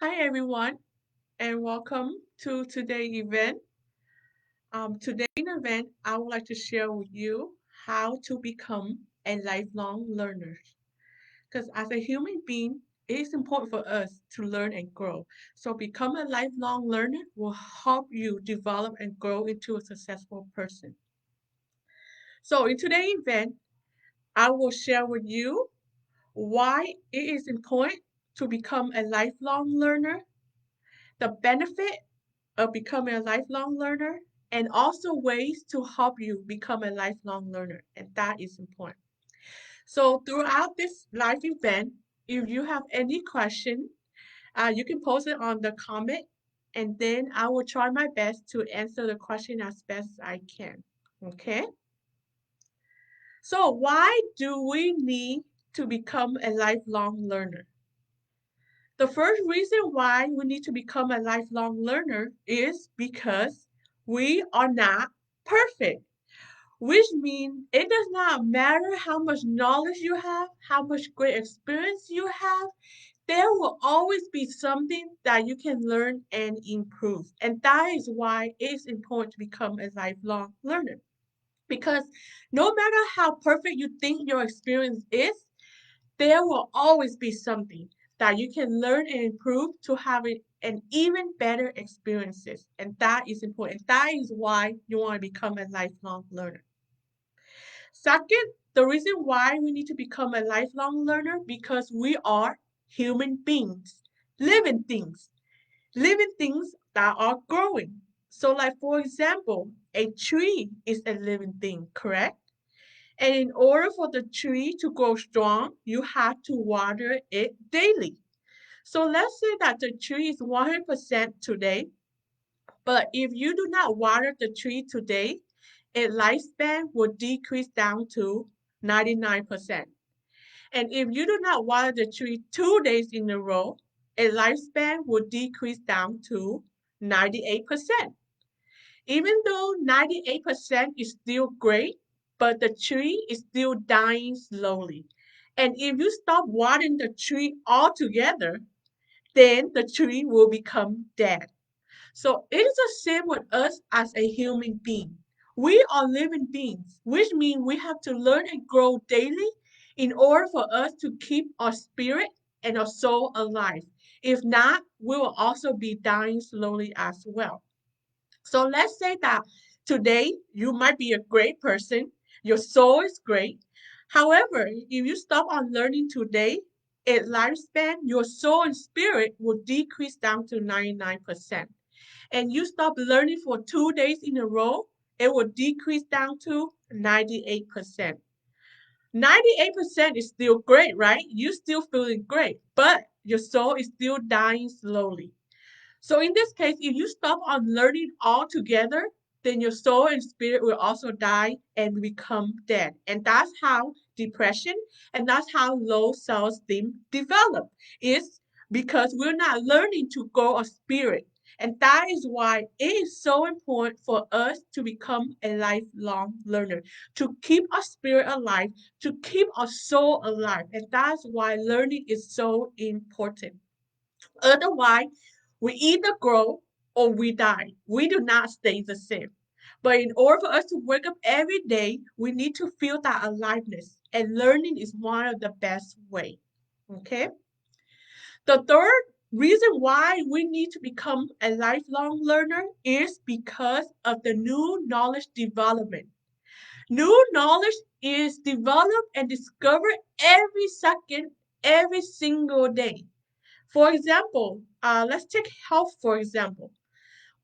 Hi everyone, and welcome to today's event. Today's event, I would like to share with you how to become a lifelong learner. Because as a human being, it is important for us to learn and grow. So become a lifelong learner will help you develop and grow into a successful person. So in today's event, I will share with you why it is important to become a lifelong learner, the benefit of becoming a lifelong learner, and also ways to help you become a lifelong learner. And that is important. So, throughout this live event, if you have any question, you can post it on the comment, and then I will try my best to answer the question as best as I can. Okay? So, why do we need to become a lifelong learner? The first reason why we need to become a lifelong learner is because we are not perfect, which means it does not matter how much knowledge you have, how much great experience you have, there will always be something that you can learn and improve. And that is why it is important to become a lifelong learner. Because no matter how perfect you think your experience is, there will always be something that you can learn and improve to have an even better experiences. And that is important. That is why you want to become a lifelong learner. Second, the reason why we need to become a lifelong learner because we are human beings, living things, living things that are growing. So like for example, a tree is a living thing, correct? And in order for the tree to grow strong, you have to water it daily. So let's say that the tree is 100% today, but if you do not water the tree today, its lifespan will decrease down to 99%. And if you do not water the tree 2 days in a row, its lifespan will decrease down to 98%. Even though 98% is still great, but the tree is still dying slowly. And if you stop watering the tree altogether, then the tree will become dead. So it is the same with us as a human being. We are living beings, which means we have to learn and grow daily in order for us to keep our spirit and our soul alive. If not, we will also be dying slowly as well. So let's say that today you might be a great person, your soul is great. However, if you stop on learning today, its lifespan, your soul and spirit will decrease down to 99%. And you stop learning for 2 days in a row, it will decrease down to 98%. 98% is still great, right? You're still feeling great, but your soul is still dying slowly. So in this case, if you stop on learning altogether, then your soul and spirit will also die and become dead. And that's how depression and that's how low self-esteem develop. Is because we're not learning to grow a spirit. And that is why it is so important for us to become a lifelong learner, to keep our spirit alive, to keep our soul alive. And that's why learning is so important. Otherwise, we either grow or we die. We do not stay the same. But in order for us to wake up every day, we need to feel that aliveness. And learning is one of the best way. Okay? The third reason why we need to become a lifelong learner is because of the new knowledge development. New knowledge is developed and discovered every second, every single day. For example, let's take health for example.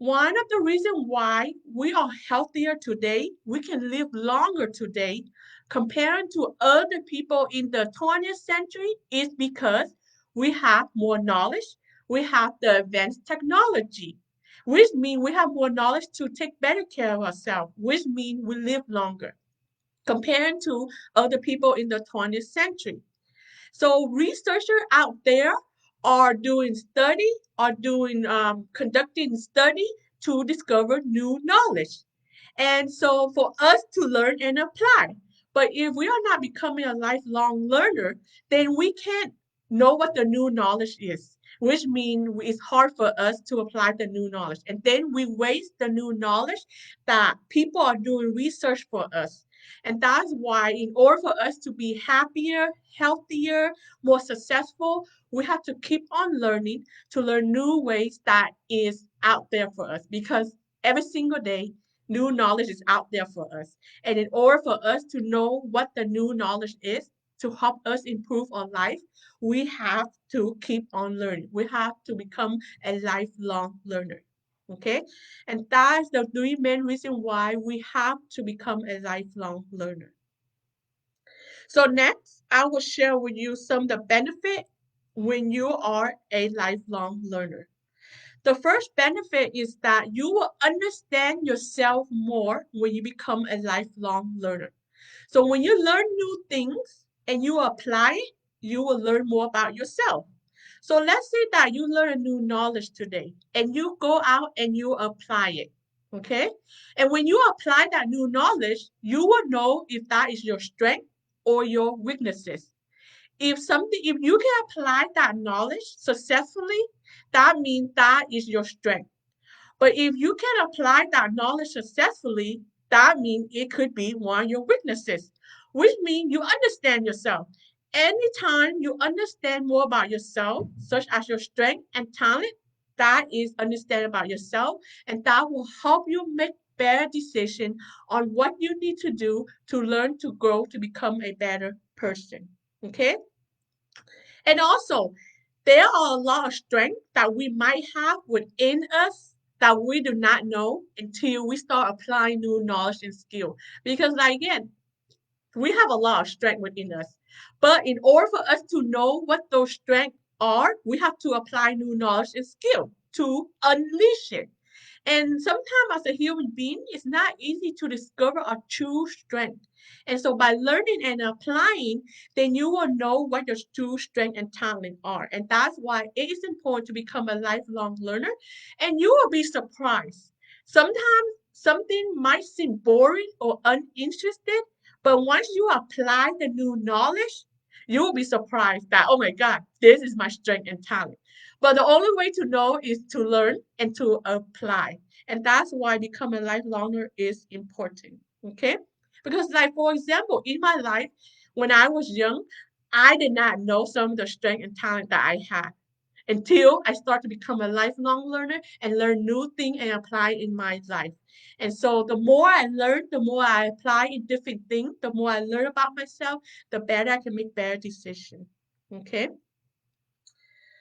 One of the reasons why we are healthier today, we can live longer today compared to other people in the 20th century is because we have more knowledge, we have the advanced technology, which means we have more knowledge to take better care of ourselves, which means we live longer compared to other people in the 20th century. So researchers out there are doing study, are doing conducting study to discover new knowledge. And so for us to learn and apply. But if we are not becoming a lifelong learner, then we can't know what the new knowledge is, which means it's hard for us to apply the new knowledge. And then we waste the new knowledge that people are doing research for us. And that's why, in order for us to be happier, healthier, more successful, we have to keep on learning to learn new ways that is out there for us because every single day, new knowledge is out there for us. And in order for us to know what the new knowledge is to help us improve our life, we have to keep on learning. We have to become a lifelong learner. Okay? And that's the three main reasons why we have to become a lifelong learner. So next, I will share with you some of the benefit when you are a lifelong learner. The first benefit is that you will understand yourself more when you become a lifelong learner. So when you learn new things and you apply it, you will learn more about yourself. So let's say that you learn a new knowledge today and you go out and you apply it. Okay? And when you apply that new knowledge, you will know if that is your strength or your weaknesses. If you can apply that knowledge successfully, that means that is your strength. But if you can apply that knowledge successfully, that means it could be one of your weaknesses, which means you understand yourself. Anytime you understand more about yourself, such as your strength and talent, that is understand about yourself, and that will help you make better decision on what you need to do to learn to grow to become a better person. Okay? And also, there are a lot of strengths that we might have within us that we do not know until we start applying new knowledge and skill. Because, like, again, we have a lot of strength within us. But in order for us to know what those strengths are, we have to apply new knowledge and skill to unleash it. And sometimes as a human being, it's not easy to discover our true strength. And so by learning and applying, then you will know what your true strength and talent are. And that's why it is important to become a lifelong learner. And you will be surprised. Sometimes something might seem boring or uninterested, but once you apply the new knowledge, you will be surprised that, oh my God, this is my strength and talent. But the only way to know is to learn and to apply. And that's why becoming a lifelong learner is important. Okay? Because, like, for example, in my life, when I was young, I did not know some of the strength and talent that I had until I start to become a lifelong learner and learn new things and apply in my life. And so the more I learn, the more I apply in different things, the more I learn about myself, the better I can make better decisions. Okay?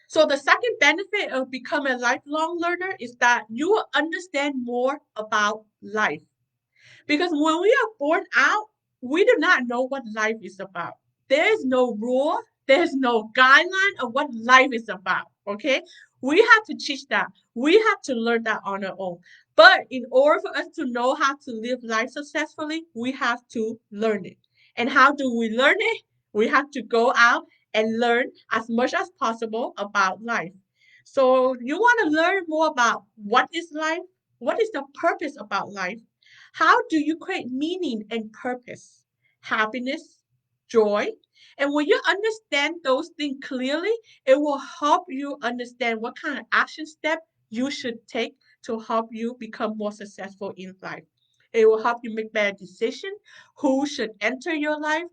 So the second benefit of becoming a lifelong learner is that you will understand more about life. Because when we are born out, we do not know what life is about. There is no rule, there's no guideline of what life is about. Okay? We have to teach that. We have to learn that on our own. But in order for us to know how to live life successfully, we have to learn it. And how do we learn it? We have to go out and learn as much as possible about life. So you want to learn more about what is life? What is the purpose about life? How do you create meaning and purpose, happiness, joy? And when you understand those things clearly, it will help you understand what kind of action step you should take to help you become more successful in life. It will help you make better decisions, who should enter your life,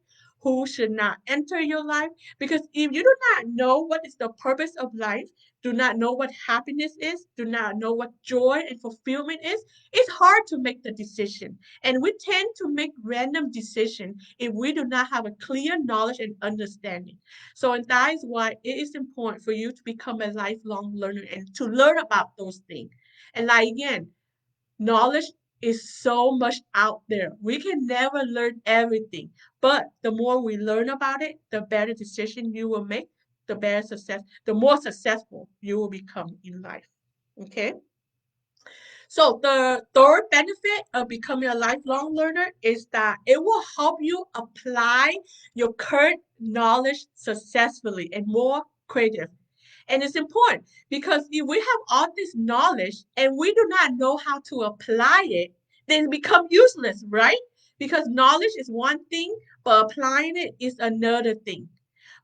who should not enter your life. Because if you do not know what is the purpose of life, do not know what happiness is, do not know what joy and fulfillment is, it's hard to make the decision. And we tend to make random decisions if we do not have a clear knowledge and understanding. So and that is why it is important for you to become a lifelong learner and to learn about those things. And like again, knowledge is so much out there. We can never learn everything. But the more we learn about it, the better decision you will make, the more successful you will become in life. Okay? So the third benefit of becoming a lifelong learner is that it will help you apply your current knowledge successfully and more creative. And it's important because if we have all this knowledge and we do not know how to apply it, then it becomes useless, right? Because knowledge is one thing, but applying it is another thing.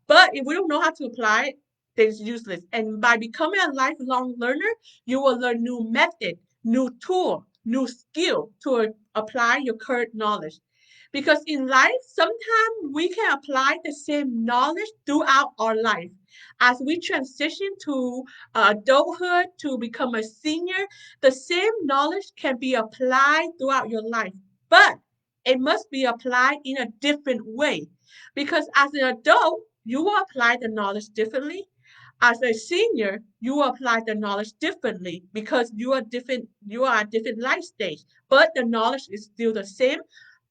But if we don't know how to apply it, then it's useless. And by becoming a lifelong learner, you will learn new method, new tool, new skill to apply your current knowledge. Because in life, sometimes we can apply the same knowledge throughout our life. As we transition to adulthood to become a senior, the same knowledge can be applied throughout your life, but it must be applied in a different way. Because as an adult, you will apply the knowledge differently. As a senior, you will apply the knowledge differently because you are at different life stage. But the knowledge is still the same,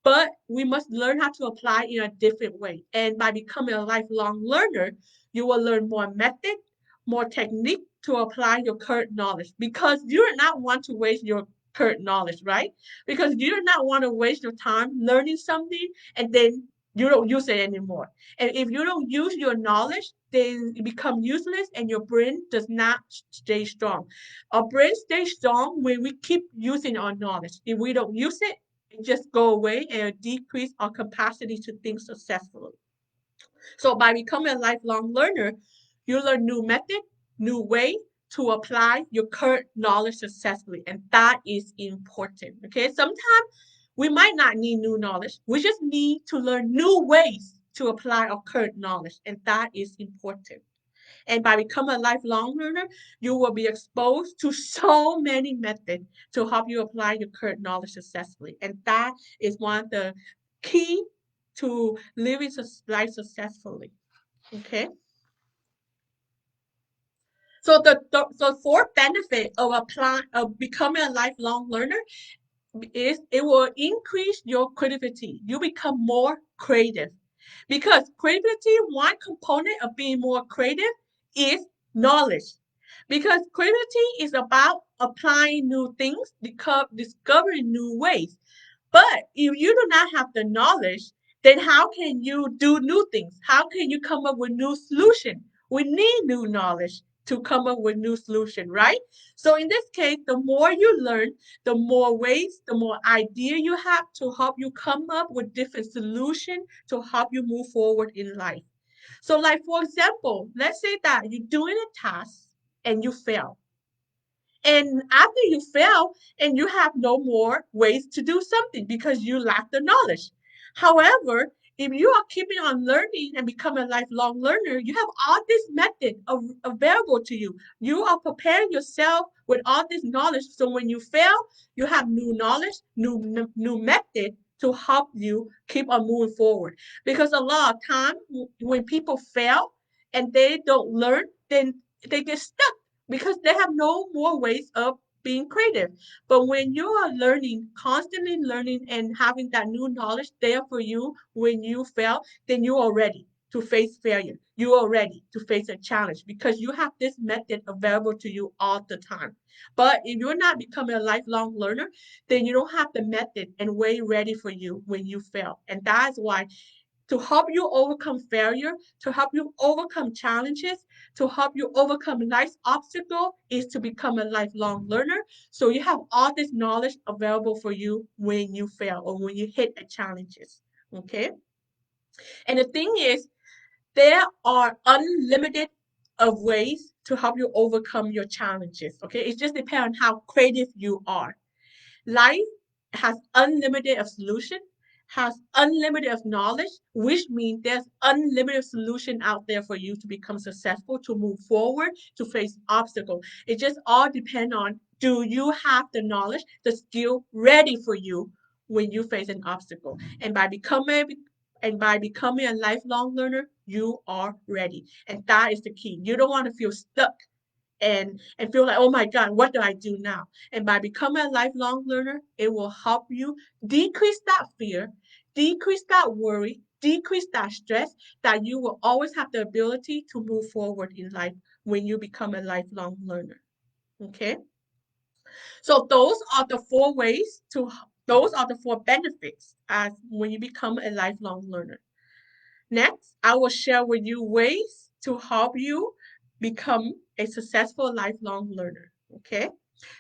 but we must learn how to apply in a different way. And by becoming a lifelong learner, you will learn more method, more technique to apply your current knowledge because you do not want to waste your current knowledge, right? Because you do not want to waste your time learning something and then you don't use it anymore. And if you don't use your knowledge, then it becomes useless and your brain does not stay strong. Our brain stays strong when we keep using our knowledge. If we don't use it, just go away and decrease our capacity to think successfully. So by becoming a lifelong learner, you learn new method, new way to apply your current knowledge successfully. And that is important. Okay. Sometimes we might not need new knowledge. We just need to learn new ways to apply our current knowledge. And that is important. And by becoming a lifelong learner, you will be exposed to so many methods to help you apply your current knowledge successfully. And that is one of the key to living life successfully. Okay. So fourth benefit of becoming a lifelong learner is it will increase your creativity. You become more creative. Because creativity, one component of being more creative is knowledge. Because creativity is about applying new things, discovering new ways. But if you do not have the knowledge, then how can you do new things? How can you come up with new solution? We need new knowledge to come up with new solution, right? So in this case, the more you learn, the more ways, the more idea you have to help you come up with different solution to help you move forward in life. So like for example, let's say that you're doing a task and you fail. And after you fail and you have no more ways to do something because you lack the knowledge. However, if you are keeping on learning and become a lifelong learner, you have all this method available to you. You are preparing yourself with all this knowledge. So when you fail, you have new knowledge, new method to help you keep on moving forward. Because a lot of time when people fail and they don't learn, then they get stuck because they have no more ways of being creative. But when you are learning, constantly learning and having that new knowledge there for you when you fail, then you are ready to face failure. You are ready to face a challenge because you have this method available to you all the time. But if you're not becoming a lifelong learner, then you don't have the method and way ready for you when you fail. And that's why to help you overcome failure, to help you overcome challenges, to help you overcome life's obstacle is to become a lifelong learner. So you have all this knowledge available for you when you fail or when you hit a challenges. Okay. And the thing is, there are unlimited of ways to help you overcome your challenges. Okay. It just depends on how creative you are. Life has unlimited of solution, has unlimited of knowledge, which means there's unlimited solution out there for you to become successful, to move forward, to face obstacles. It just all depends on do you have the knowledge, the skill ready for you when you face an obstacle. And by becoming a lifelong learner, you are ready. And that is the key. You don't want to feel stuck and feel like, oh my God, what do I do now? And by becoming a lifelong learner, it will help you decrease that fear, decrease that worry, decrease that stress, that you will always have the ability to move forward in life when you become a lifelong learner. Okay? So those are the four benefits as when you become a lifelong learner. Next, I will share with you ways to help you become a successful lifelong learner. Okay,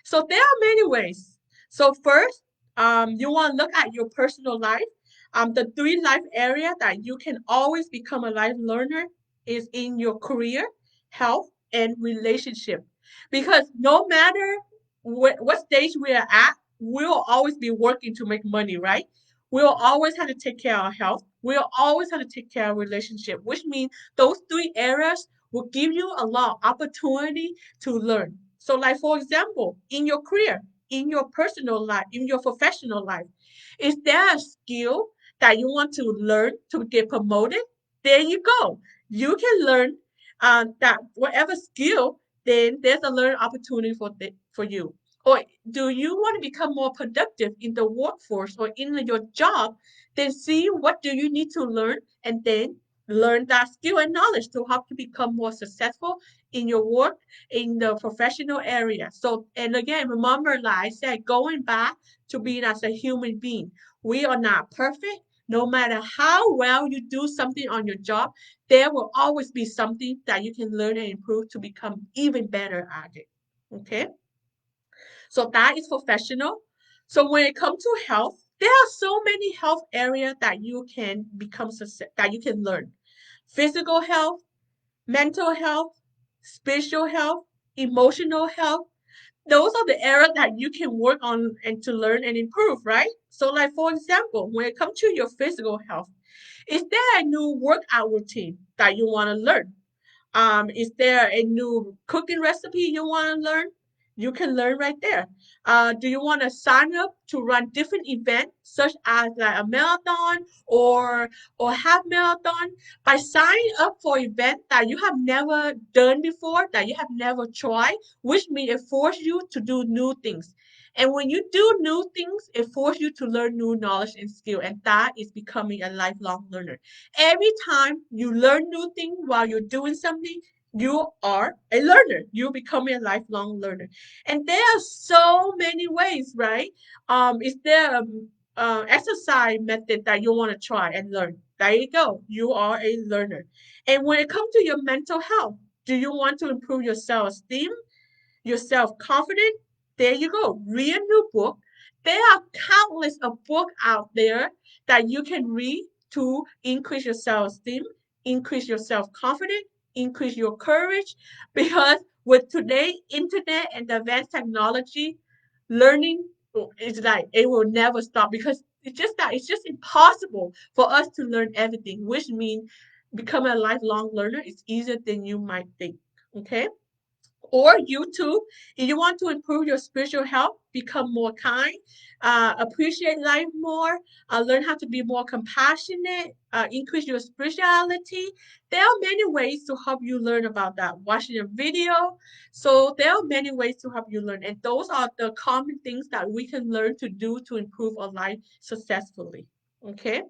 so there are many ways. So first, you want to look at your personal life. The three life area that you can always become a life learner is in your career, health, and relationship. Because no matter what stage we are at, we'll always be working to make money, right? We'll always have to take care of our health. We'll always have to take care of relationship, which means those three areas will give you a lot of opportunity to learn. So, like for example, in your career, in your personal life, in your professional life, is there a skill that you want to learn to get promoted? There you go. You can learn that whatever skill, then there's a learning opportunity for you. Or do you want to become more productive in the workforce or in your job? Then see what do you need to learn and then learn that skill and knowledge to help you become more successful in your work in the professional area. So, and again, remember, like I said, going back to being as a human being, we are not perfect. No matter how well you do something on your job, there will always be something that you can learn and improve to become even better at it. Okay, so that is professional. So when it comes to health, there are so many health areas that you can become success, that you can learn. Physical health, mental health, spiritual health, emotional health. Those are the areas that you can work on and to learn and improve, right? So, like for example, when it comes to your physical health, is there a new workout routine that you want to learn? Is there a new cooking recipe you want to learn? You can learn right there. Do you want to sign up to run different events such as like a marathon or half marathon? By signing up for events that you have never done before, that you have never tried, which means it forces you to do new things. And when you do new things, it forces you to learn new knowledge and skill, and that is becoming a lifelong learner. Every time you learn new things while you're doing something, you are a learner. You become a lifelong learner. And there are so many ways, right? Is there a exercise method that you want to try and learn? There you go. You are a learner. And when it comes to your mental health, do you want to improve your self-esteem? Your self-confidence, there you go. Read a new book. There are countless of books out there that you can read to increase your self-esteem, increase your self-confidence, increase your courage. Because with today internet and advanced technology, learning is like it will never stop because it's just impossible for us to learn everything, which means becoming a lifelong learner is easier than you might think. Okay. Or YouTube, if you want to improve your spiritual health, become more kind, appreciate life more, learn how to be more compassionate, increase your spirituality. There are many ways to help you learn about that. Watching a video. So there are many ways to help you learn. And those are the common things that we can learn to do to improve our life successfully. Okay.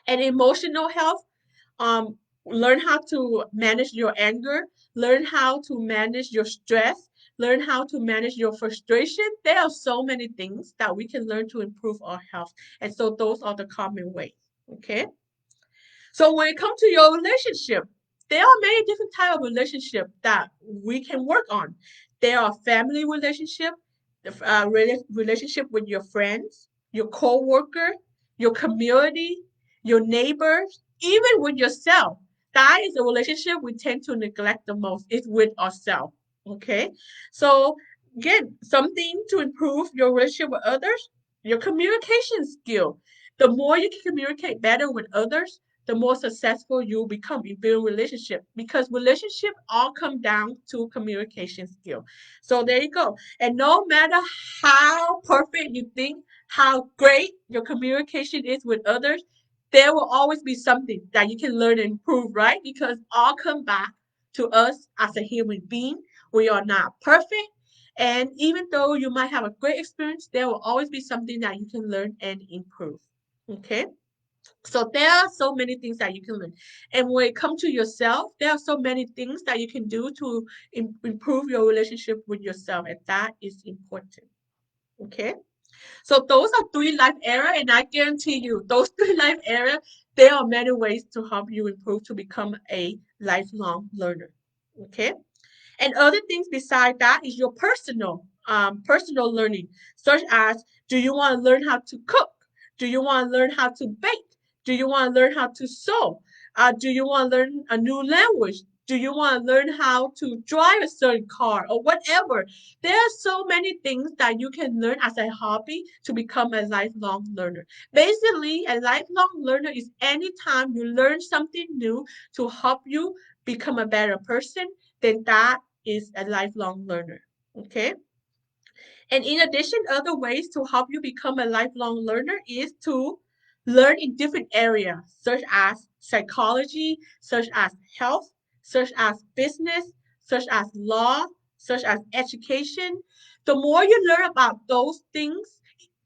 And emotional health, learn how to manage your anger, learn how to manage your stress, learn how to manage your frustration. There are so many things that we can learn to improve our health. And so those are the common ways. Okay. So when it comes to your relationship, there are many different type of relationship that we can work on. There are family relationship, the relationship with your friends, your co-worker, your community, your neighbors, even with yourself. That is a relationship we tend to neglect the most is with ourselves. Okay, so again, something to improve your relationship with others, your communication skill. The more you can communicate better with others, the more successful you become in building relationship because relationship all come down to communication skill. So there you go. And no matter how perfect you think, how great your communication is with others, there will always be something that you can learn and improve, right? Because all come back to us as a human being. We are not perfect. And even though you might have a great experience, there will always be something that you can learn and improve. Okay? So there are so many things that you can learn. And when it comes to yourself, there are so many things that you can do to improve your relationship with yourself. And that is important. Okay. So those are three life areas, and I guarantee you, those three life areas, there are many ways to help you improve to become a lifelong learner. Okay. And other things beside that is your personal learning, such as do you want to learn how to cook? Do you want to learn how to bake? Do you want to learn how to sew? Do you want to learn a new language? Do you want to learn how to drive a certain car or whatever? There are so many things that you can learn as a hobby to become a lifelong learner. Basically, a lifelong learner is anytime you learn something new to help you become a better person, then that is a lifelong learner. Okay? And in addition, other ways to help you become a lifelong learner is to learn in different areas, such as psychology, such as health, such as business, such as law, such as education. The more you learn about those things,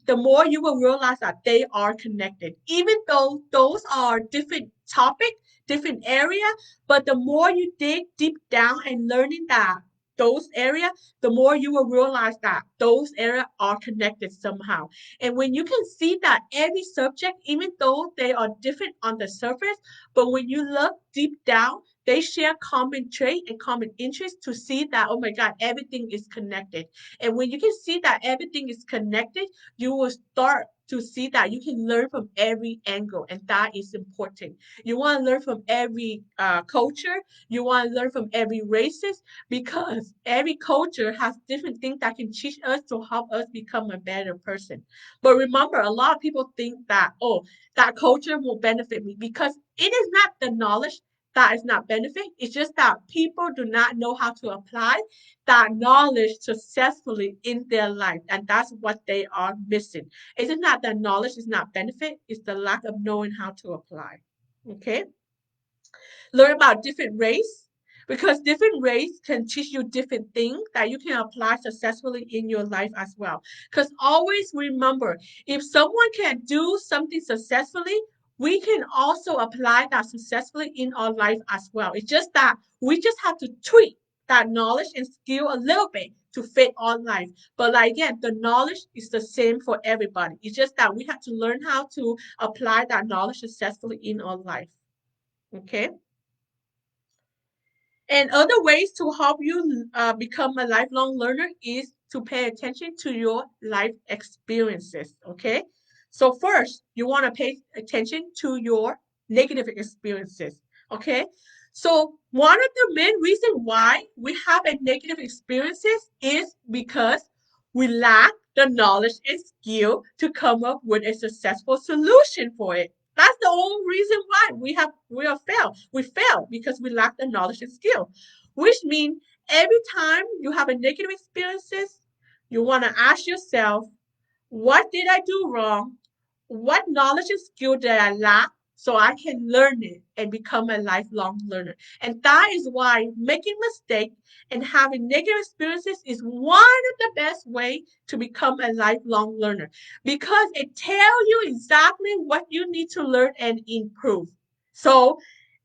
the more you will realize that they are connected. Even though those are different topic, different area, but the more you dig deep down and learning that those areas, the more you will realize that those areas are connected somehow. And when you can see that every subject, even though they are different on the surface, but when you look deep down, they share common trait and common interest to see that, oh my God, everything is connected. And when you can see that everything is connected, you will start to see that you can learn from every angle, and that is important. You want to learn from every culture, you want to learn from every races, because every culture has different things that can teach us to help us become a better person. But remember, a lot of people think that, oh, that culture will benefit me, because it is not the knowledge that is not benefit. It's just that people do not know how to apply that knowledge successfully in their life, and that's what they are missing. It's not that knowledge is not benefit, it's the lack of knowing how to apply. Okay? Learn about different race, because different race can teach you different things that you can apply successfully in your life as well. Because always remember, if someone can do something successfully, we can also apply that successfully in our life as well. It's just that we just have to tweak that knowledge and skill a little bit to fit our life. But like again, the knowledge is the same for everybody. It's just that we have to learn how to apply that knowledge successfully in our life. Okay? And other ways to help you become a lifelong learner is to pay attention to your life experiences. Okay. So, first, you want to pay attention to your negative experiences. Okay. So, one of the main reasons why we have a negative experiences is because we lack the knowledge and skill to come up with a successful solution for it. That's the only reason why we are failed. We fail because we lack the knowledge and skill, which means every time you have a negative experiences, you want to ask yourself, what did I do wrong? What knowledge and skill did I lack so I can learn it and become a lifelong learner? And that is why making mistakes and having negative experiences is one of the best way to become a lifelong learner, because it tells you exactly what you need to learn and improve. So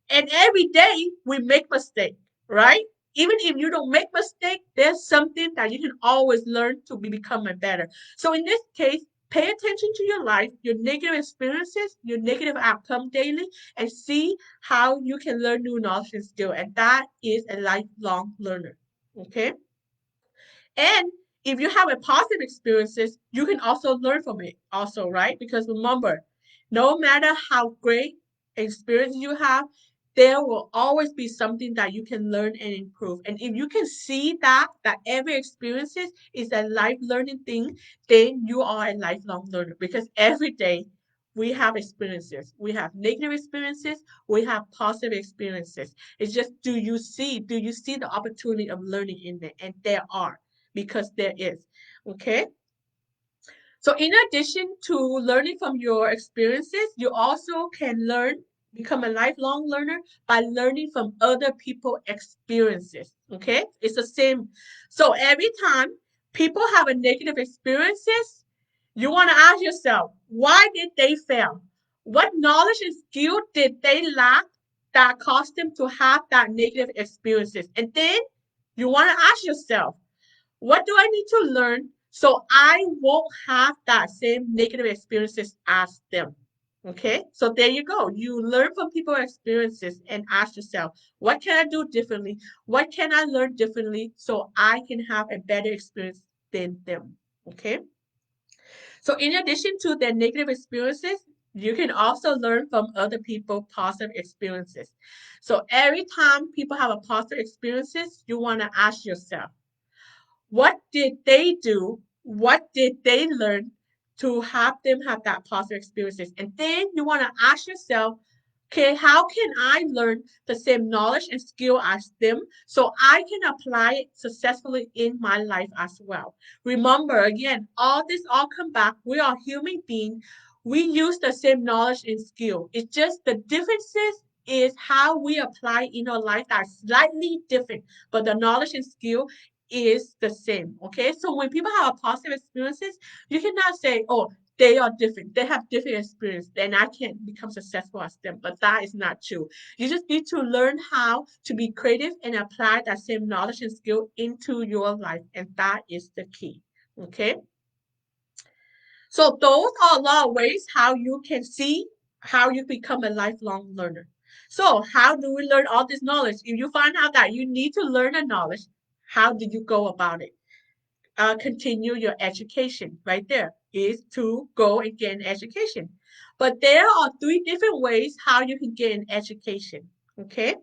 and every day we make mistakes, right? Even if you don't make mistake, there's something that you can always learn to become a better. So in this case, pay attention to your life, your negative experiences, your negative outcome daily, and see how you can learn new knowledge and skill. And that is a lifelong learner. Okay. And if you have a positive experiences, you can also learn from it also, right? Because remember, no matter how great experience you have, there will always be something that you can learn and improve. And if you can see that every experiences is a life learning thing, then you are a lifelong learner, because every day we have experiences. We have negative experiences, we have positive experiences. It's just do you see the opportunity of learning in it? And there are, because there is. Okay. So in addition to learning from your experiences, you also can become a lifelong learner by learning from other people's experiences. Okay. It's the same. So every time people have a negative experiences, you want to ask yourself, why did they fail? What knowledge and skill did they lack that caused them to have that negative experiences? And then you want to ask yourself, what do I need to learn so I won't have that same negative experiences as them? Okay, so there you go. You learn from people's experiences and ask yourself, what can I do differently? What can I learn differently so I can have a better experience than them? Okay. So in addition to their negative experiences, You can also learn from other people's positive experiences. So every time people have a positive experiences, you want to ask yourself, what did they do? What did they learn to have them have that positive experiences? And then you want to ask yourself, okay, how can I learn the same knowledge and skill as them so I can apply it successfully in my life as well? Remember, again, all this all come back. We are human beings. We use the same knowledge and skill. It's just the differences is how we apply in our life that are slightly different, but the knowledge and skill is the same. Okay, so when people have positive experiences, you cannot say, oh, they are different, they have different experience, then I can't become successful as them. But that is not true. You just need to learn how to be creative and apply that same knowledge and skill into your life, and that is the key. Okay, so those are a lot of ways how you can see how you become a lifelong learner. So how do we learn all this knowledge? If you find out that you need to learn a knowledge, how do you go about it? Continue your education. Right there is to go and get an education. But there are three different ways how you can get an education. Okay.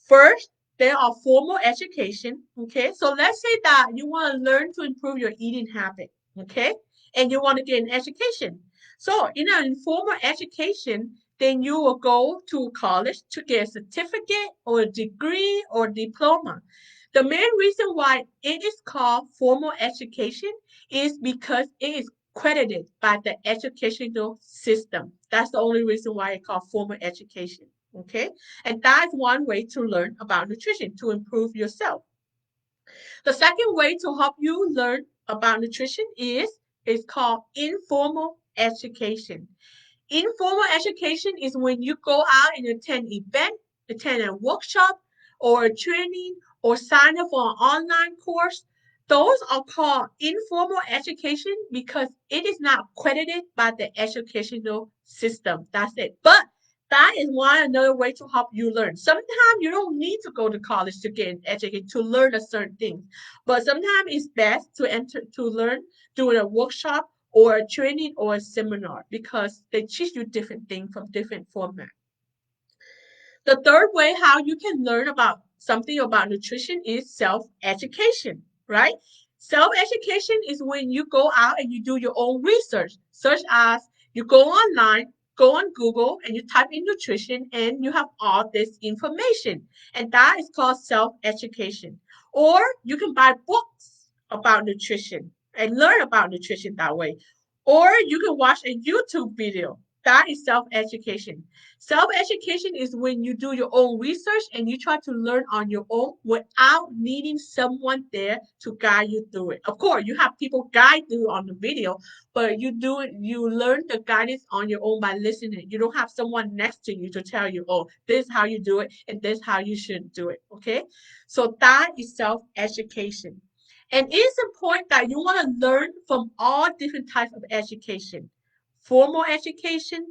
First, there are formal education. Okay. So let's say that you want to learn to improve your eating habit. Okay. And you want to get an education. So in an informal education, then you will go to college to get a certificate or a degree or diploma. The main reason why it is called formal education is because it is credited by the educational system. That's the only reason why it's called formal education. Okay. And that's one way to learn about nutrition to improve yourself. The second way to help you learn about nutrition is called informal education. Informal education is when you go out and attend an event, attend a workshop or a training or sign up for an online course. Those are called informal education because it is not credited by the educational system. That's it. But that is one another way to help you learn. Sometimes you don't need to go to college to get educated to learn a certain thing, but sometimes it's best to enter to learn doing a workshop or a training or a seminar because they teach you different things from different formats. The third way how you can learn about something about nutrition is self-education, right? Self-education is when you go out and you do your own research, such as you go online, go on Google, and you type in nutrition, and you have all this information. And that is called self-education. Or you can buy books about nutrition and learn about nutrition that way. Or you can watch a YouTube video. That is self-education. Self-education is when you do your own research and you try to learn on your own without needing someone there to guide you through it. Of course, you have people guide you on the video, but you learn the guidance on your own by listening. You don't have someone next to you to tell you, oh, this is how you do it and this is how you should do it. Okay? So that is self-education. And it is important that you want to learn from all different types of education. Formal education,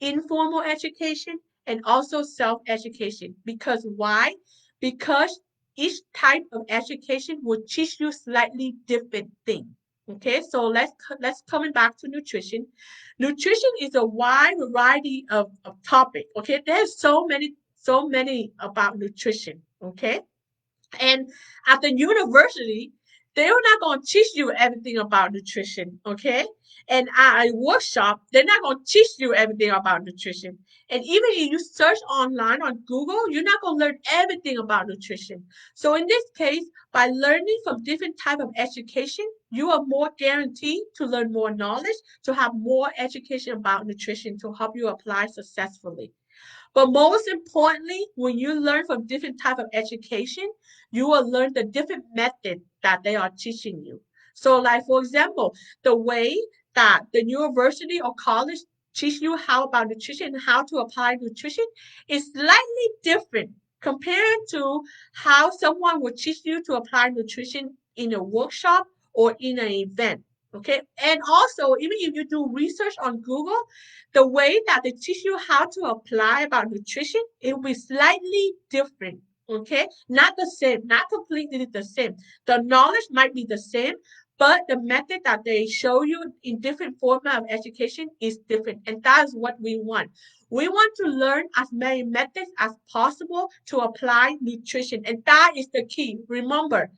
informal education, and also self-education. Because why? Because each type of education will teach you slightly different thing. Okay, so let's coming back to nutrition. Nutrition is a wide variety of topic. Okay, there's so many about nutrition. Okay, and at the university, they're not going to teach you everything about nutrition, okay? And at a workshop, they're not going to teach you everything about nutrition. And even if you search online on Google, you're not going to learn everything about nutrition. So in this case, by learning from different type of education, you are more guaranteed to learn more knowledge, to have more education about nutrition to help you apply successfully. But most importantly, when you learn from different type of education, you will learn the different method that they are teaching you. So like for example, the way that the university or college teach you how about nutrition and how to apply nutrition is slightly different compared to how someone would teach you to apply nutrition in a workshop or in an event. Okay. And also, even if you do research on Google, the way that they teach you how to apply about nutrition, it will be slightly different. Okay, not the same, not completely the same. The knowledge might be the same, but the method that they show you in different format of education is different, and that is what we want. We want to learn as many methods as possible to apply nutrition, and that is the key. Remember,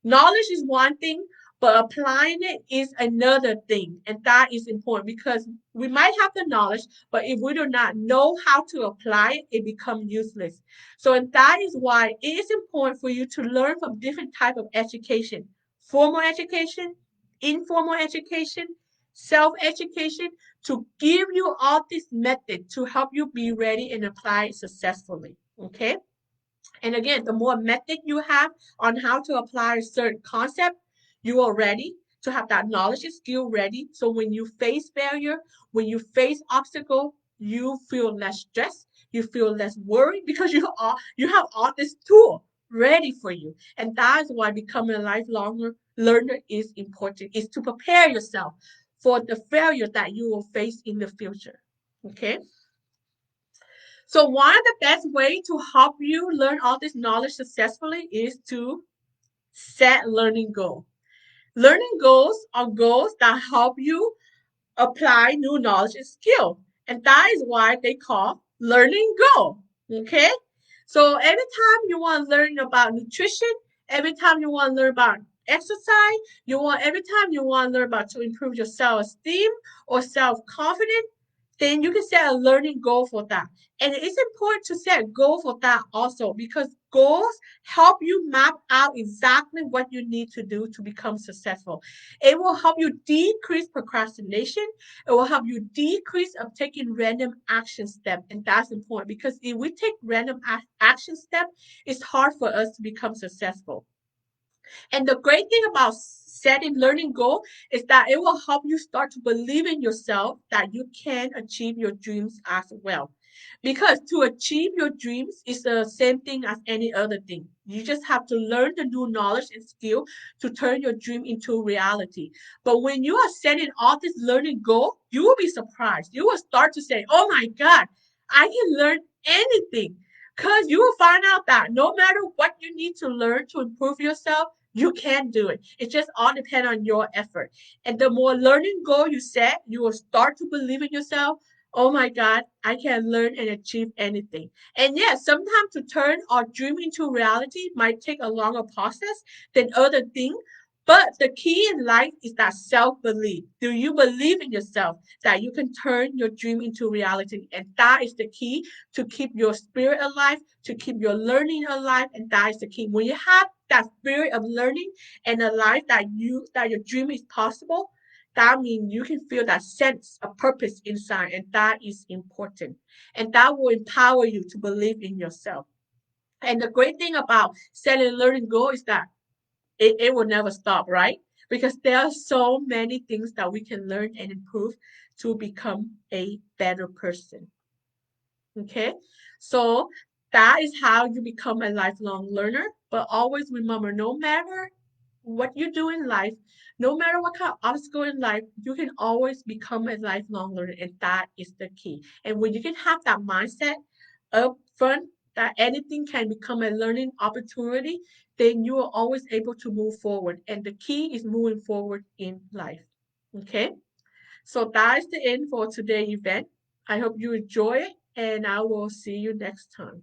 knowledge is one thing, but applying it is another thing, and that is important because we might have the knowledge, but if we do not know how to apply it, it becomes useless. So, and that is why it is important for you to learn from different type of education: formal education, informal education, self-education, to give you all this method to help you be ready and apply it successfully. Okay. And again, the more method you have on how to apply a certain concept, you are ready to have that knowledge and skill ready. So when you face failure, when you face obstacle, you feel less stressed, you feel less worried because you have all this tool ready for you. And that is why becoming a lifelong learner is important, is to prepare yourself for the failure that you will face in the future. Okay. So one of the best way to help you learn all this knowledge successfully is to set learning goals. Learning goals are goals that help you apply new knowledge and skill. And that is why they call learning goal. Okay? So every time you want to learn about nutrition, every time you want to learn about exercise, every time you want to learn about to improve your self-esteem or self-confidence, then you can set a learning goal for that. And it's important to set a goal for that also because goals help you map out exactly what you need to do to become successful. It will help you decrease procrastination. It will help you decrease of taking random action steps. And that's important because if we take random action steps, it's hard for us to become successful. And the great thing about setting learning goal is that it will help you start to believe in yourself that you can achieve your dreams as well. Because to achieve your dreams is the same thing as any other thing. You just have to learn the new knowledge and skill to turn your dream into reality. But when you are setting all this learning goal, you will be surprised. You will start to say, oh my God, I can learn anything. Because you will find out that no matter what you need to learn to improve yourself, you can do it. It just all depends on your effort. And the more learning goal you set, you will start to believe in yourself. Oh my God, I can learn and achieve anything. And yes, sometimes to turn our dream into reality might take a longer process than other things. But the key in life is that self-belief. Do you believe in yourself that you can turn your dream into reality? And that is the key to keep your spirit alive, to keep your learning alive, and that is the key. When you have that spirit of learning and a life that your dream is possible, that means you can feel that sense of purpose inside, and that is important. And that will empower you to believe in yourself. And the great thing about setting learning goal is that it will never stop, right? Because there are so many things that we can learn and improve to become a better person. Okay, so that is how you become a lifelong learner. But always remember, no matter what you do in life, no matter what kind of obstacle in life, you can always become a lifelong learner, and that is the key. And when you can have that mindset up front that anything can become a learning opportunity, then you are always able to move forward. And the key is moving forward in life. Okay. So that is the end for today's event. I hope you enjoy it, and I will see you next time.